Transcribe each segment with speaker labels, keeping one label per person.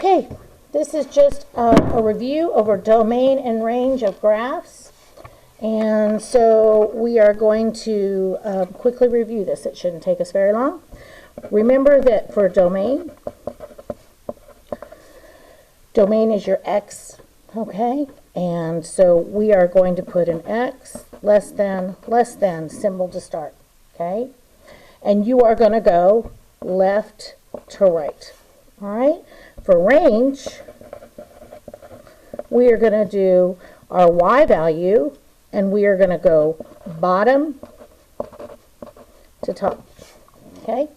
Speaker 1: Okay, this is just a review over domain and range of graphs. And so we are going to quickly review this. It shouldn't take us very long. Remember that for domain is your x, okay? And so we are going to put an x less than symbol to start, okay? And you are going to go left to right, all right? For range, we are going to do our y value, and we are going to go bottom to top, okay?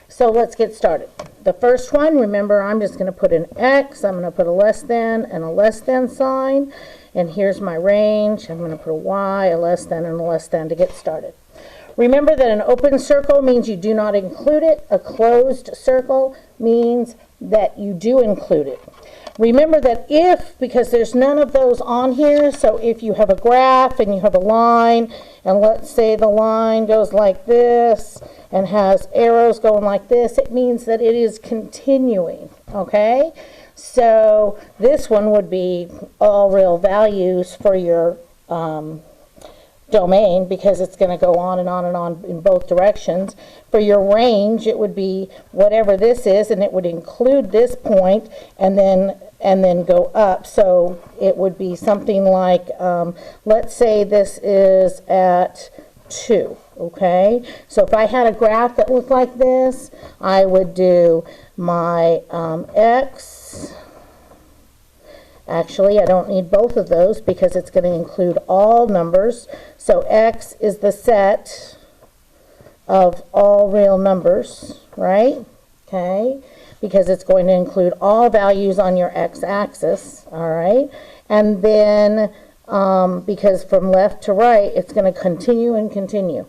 Speaker 1: So let's get started. The first one, remember, I'm just going to put an x, I'm going to put a less than and a less than sign, and here's my range. I'm going to put a y, a less than, and a less than to get started. Remember that an open circle means you do not include it. A closed circle means that you do include it. Remember that if, because there's none of those on here, so if you have a graph and you have a line, and let's say the line goes like this and has arrows going like this, it means that it is continuing, okay? So this one would be all real values for your domain, because it's going to go on and on and on in both directions. For your range, it would be whatever this is, and it would include this point and then go up. So it would be something like, let's say this is at 2, okay? So if I had a graph that looked like this, I would do my x. Actually, I don't need both of those because it's going to include all numbers. So x is the set of all real numbers, right? Okay, because it's going to include all values on your x-axis, all right? And then, because from left to right, it's going to continue and continue.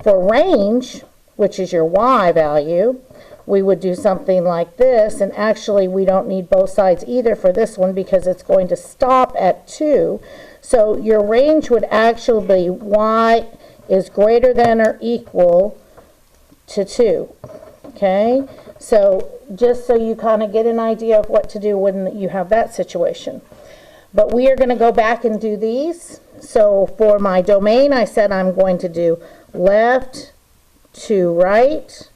Speaker 1: For range, which is your y value, we would do something like this, and actually we don't need both sides either for this one because it's going to stop at 2. So your range would actually be y is greater than or equal to 2, okay? So just so you kind of get an idea of what to do when you have that situation. But we are going to go back and do these. So for my domain, I said I'm going to do left to right.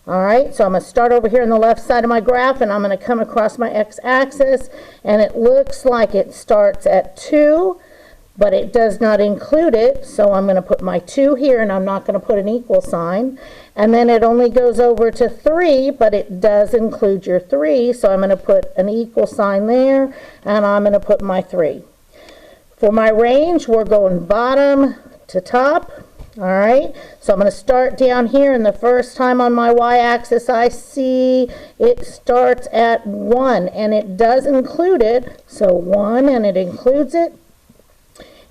Speaker 1: All right, so I'm going to start over here on the left side of my graph, and I'm going to come across my x-axis, and it looks like it starts at 2, but it does not include it, so I'm going to put my 2 here, and I'm not going to put an equal sign. And then it only goes over to 3, but it does include your 3, so I'm going to put an equal sign there, and I'm going to put my 3. For my range, we're going bottom to top. All right, so I'm going to start down here, and the first time on my y-axis I see it starts at 1, and it does include it, so 1, and it includes it,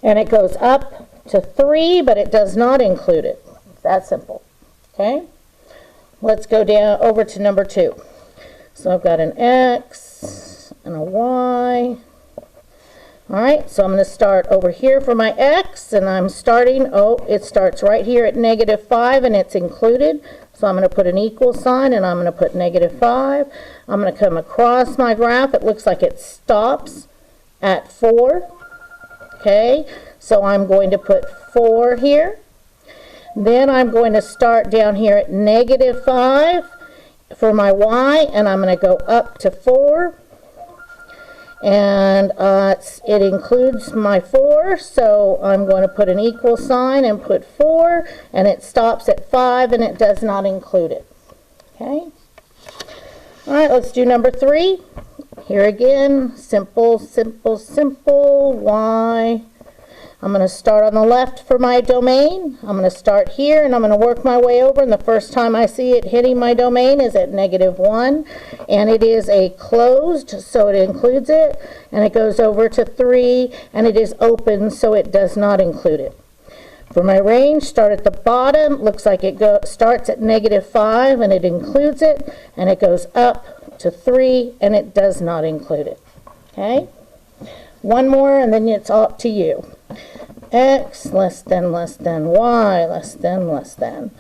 Speaker 1: and it goes up to 3, but it does not include it. It's that simple, okay? Let's go down over to number 2. So I've got an x and a y. All right, so I'm going to start over here for my x, and I'm starting, it starts right here at -5, and it's included. So I'm going to put an equal sign, and I'm going to put -5. I'm going to come across my graph. It looks like it stops at 4. Okay, so I'm going to put 4 here. Then I'm going to start down here at -5 for my y, and I'm going to go up to 4. And it includes my 4, so I'm going to put an equal sign and put 4, and it stops at 5, and it does not include it. Okay? All right, let's do number 3. Here again, simple, simple, simple, y. I'm going to start on the left for my domain. I'm going to start here, and I'm going to work my way over, and the first time I see it hitting my domain is at -1, and it is a closed, so it includes it, and it goes over to 3, and it is open, so it does not include it. For my range, start at the bottom. Looks like it starts at -5, and it includes it, and it goes up to 3, and it does not include it. Okay? One more, and then it's up to you. X less than y less than.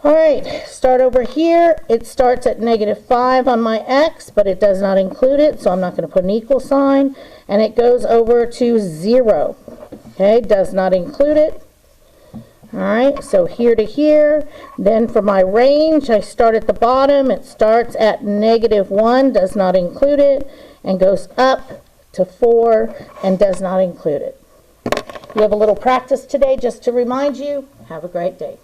Speaker 1: All right, start over here. It starts at -5 on my x, but it does not include it, so I'm not going to put an equal sign. And it goes over to 0. Okay, does not include it. All right, so here to here. Then for my range, I start at the bottom. It starts at -1, does not include it, and goes up to 4 and does not include it. You have a little practice today just to remind you. Have a great day.